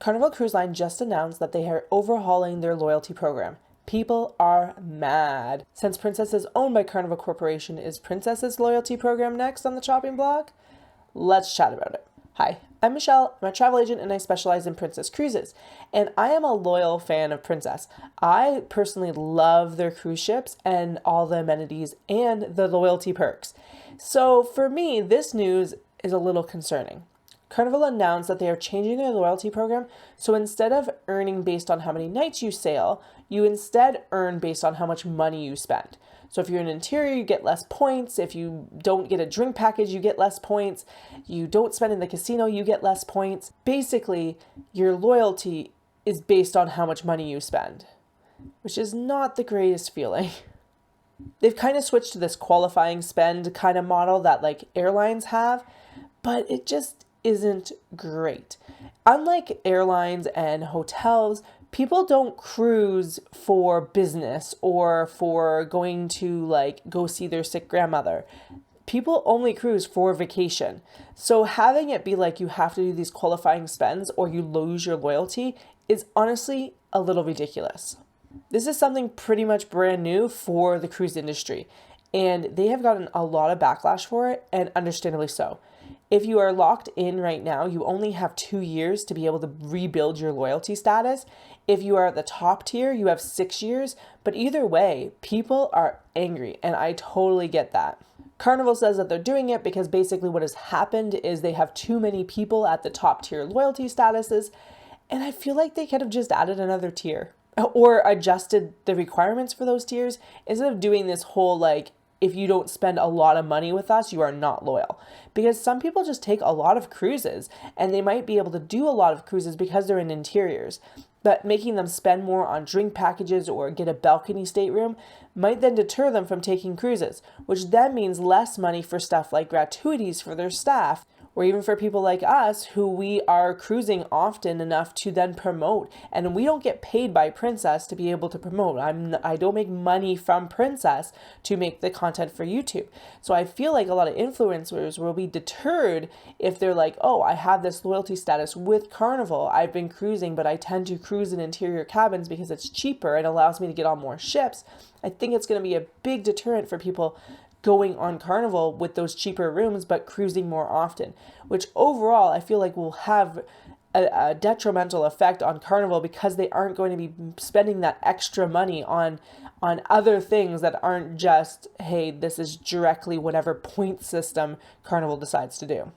Carnival Cruise Line just announced that they are overhauling their loyalty program. People are mad. Since Princess is owned by Carnival Corporation, is Princess's loyalty program next on the chopping block? Let's chat about it. Hi, I'm Michele. I'm a travel agent and I specialize in Princess Cruises. And I am a loyal fan of Princess. I personally love their cruise ships and all the amenities and the loyalty perks. So for me, this news is a little concerning. Carnival announced that they are changing their loyalty program, so instead of earning based on how many nights you sail, you instead earn based on how much money you spend. So if you're an interior, you get less points. If you don't get a drink package, you get less points. You don't spend in the casino, you get less points. Basically, your loyalty is based on how much money you spend, which is not the greatest feeling. They've kind of switched to this qualifying spend kind of model that like airlines have, but it just isn't great. Unlike airlines and hotels, people don't cruise for business or for going to like go see their sick grandmother. People only cruise for vacation. So having it be like you have to do these qualifying spends or you lose your loyalty is honestly a little ridiculous. This is something pretty much brand new for the cruise industry, and they have gotten a lot of backlash for it, and understandably so. If you are locked in right now, you only have 2 years to be able to rebuild your loyalty status. If you are at the top tier, you have 6 years. But either way, people are angry, and I totally get that. Carnival says that they're doing it because basically what has happened is they have too many people at the top tier loyalty statuses, and I feel like they could have just added another tier or adjusted the requirements for those tiers instead of doing this whole like, if you don't spend a lot of money with us, you are not loyal. Because some people just take a lot of cruises and they might be able to do a lot of cruises because they're in interiors. But making them spend more on drink packages or get a balcony stateroom might then deter them from taking cruises, which then means less money for stuff like gratuities for their staff, or even for people like us who we are cruising often enough to then promote. And we don't get paid by Princess to be able to promote. I don't make money from Princess to make the content for YouTube. So I feel like a lot of influencers will be deterred if they're like, oh, I have this loyalty status with Carnival. I've been cruising, but I tend to cruise in interior cabins because it's cheaper and allows me to get on more ships. I think it's going to be a big deterrent for people going on Carnival with those cheaper rooms, but cruising more often, which overall I feel like will have a detrimental effect on Carnival because they aren't going to be spending that extra money on other things that aren't just, hey, this is directly whatever point system Carnival decides to do.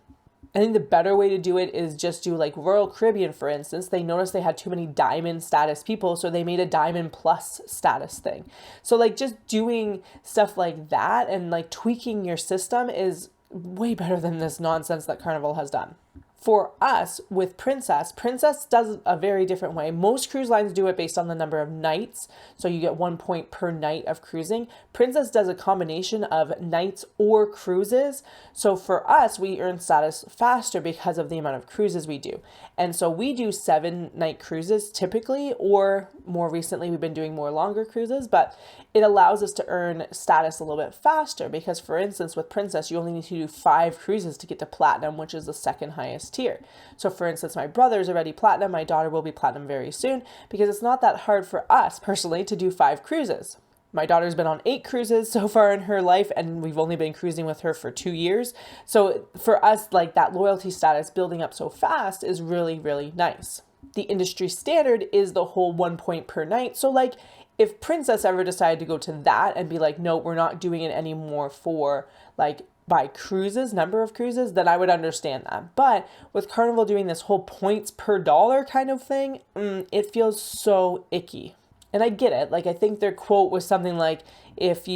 I think the better way to do it is just do like Royal Caribbean, for instance. They noticed they had too many diamond status people, so they made a diamond plus status thing. So like just doing stuff like that and like tweaking your system is way better than this nonsense that Carnival has done. For us, with Princess does a very different way. Most cruise lines do it based on the number of nights, so you get 1 point per night of cruising. Princess does a combination of nights or cruises. So for us, we earn status faster because of the amount of cruises we do. And so we do 7-night cruises typically, or more recently, we've been doing more longer cruises, but it allows us to earn status a little bit faster because, for instance, with Princess, you only need to do 5 cruises to get to Platinum, which is the second highest tier. So for instance, my brother's already Platinum, my daughter will be Platinum very soon because it's not that hard for us personally to do 5 cruises. My daughter's been on 8 cruises so far in her life, and we've only been cruising with her for 2 years. So for us, like that loyalty status building up so fast is really, really nice. The industry standard is the whole 1 point per night. So like if Princess ever decided to go to that and be like, no, we're not doing it anymore for like by cruises, number of cruises, then I would understand that. But with Carnival doing this whole points per dollar kind of thing, it feels so icky. And I get it. Like I think their quote was something like, if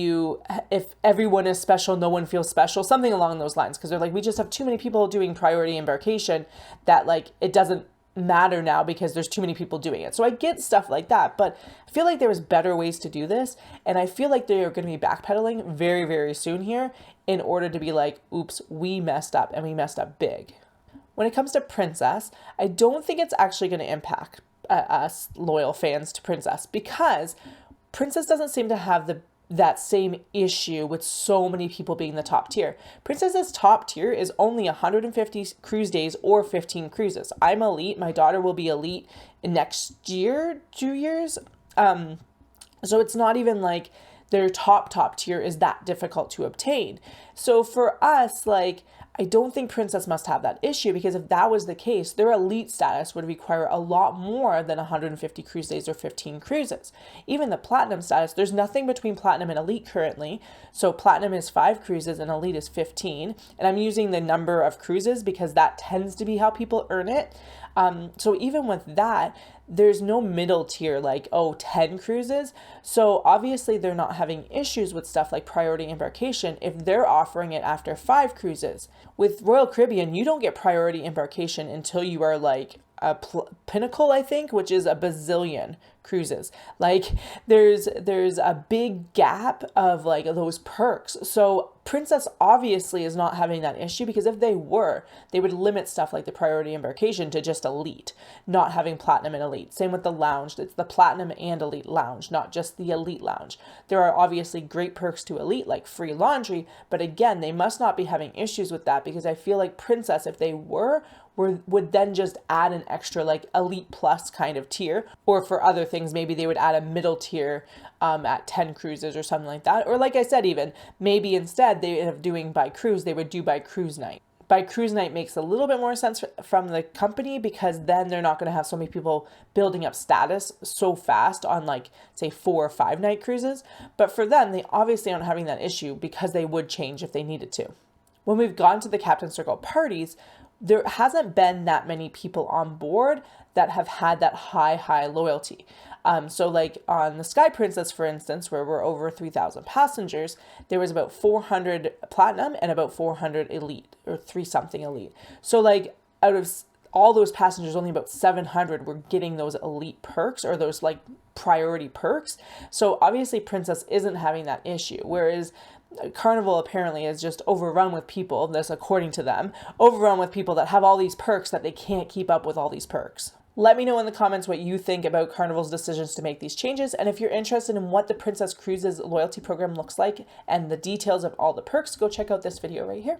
everyone is special, no one feels special, something along those lines. Because they're like, we just have too many people doing priority embarkation that like it doesn't matter now because there's too many people doing it. So I get stuff like that, but I feel like there was better ways to do this. And I feel like they are going to be backpedaling very, very soon here in order to be like, oops, we messed up and we messed up big. When it comes to Princess, I don't think it's actually going to impact us loyal fans to Princess because Princess doesn't seem to have the that same issue with so many people being the top tier. Princess's top tier is only 150 cruise days or 15 cruises. I'm elite. My daughter will be elite next year, 2 years. So it's not even like their top tier is that difficult to obtain. So for us, like, I don't think Princess must have that issue, because if that was the case, their elite status would require a lot more than 150 cruise days or 15 cruises. Even the platinum status, there's nothing between platinum and elite currently. So platinum is 5 cruises and elite is 15. And I'm using the number of cruises because that tends to be how people earn it. So even with that, there's no middle tier like, 10 cruises. So obviously they're not having issues with stuff like priority embarkation if they're offering it after 5 cruises. With Royal Caribbean, you don't get priority embarkation until you are like a pinnacle, I think, which is a bazillion cruises. Like there's a big gap of like those perks. So Princess obviously is not having that issue, because if they were, they would limit stuff like the priority embarkation to just elite, not having platinum and elite. Same with the lounge. It's the platinum and elite lounge, not just the elite lounge. There are obviously great perks to elite like free laundry, but again, they must not be having issues with that, because I feel like Princess, if they would then just add an extra like elite plus kind of tier, or for other things maybe they would add a middle tier at 10 cruises or something like that. Or like I said, even maybe instead they of doing by cruise, they would do by cruise night. By cruise night makes a little bit more sense from the company, because then they're not going to have so many people building up status so fast on like say 4 or 5 night cruises. But for them, they obviously aren't having that issue, because they would change if they needed to. When we've gone to the Captain Circle parties, there hasn't been that many people on board that have had that high loyalty. So like on the Sky Princess, for instance, where we're over 3,000 passengers, there was about 400 platinum and about 400 elite, or 3 something elite. So like out of all those passengers, only about 700 were getting those elite perks, or those like priority perks. So obviously Princess isn't having that issue, whereas Carnival apparently is just overrun with people, this according to them, overrun with people that have all these perks that they can't keep up with all these perks. Let me know in the comments what you think about Carnival's decisions to make these changes, and if you're interested in what the Princess Cruises loyalty program looks like and the details of all the perks, go check out this video right here.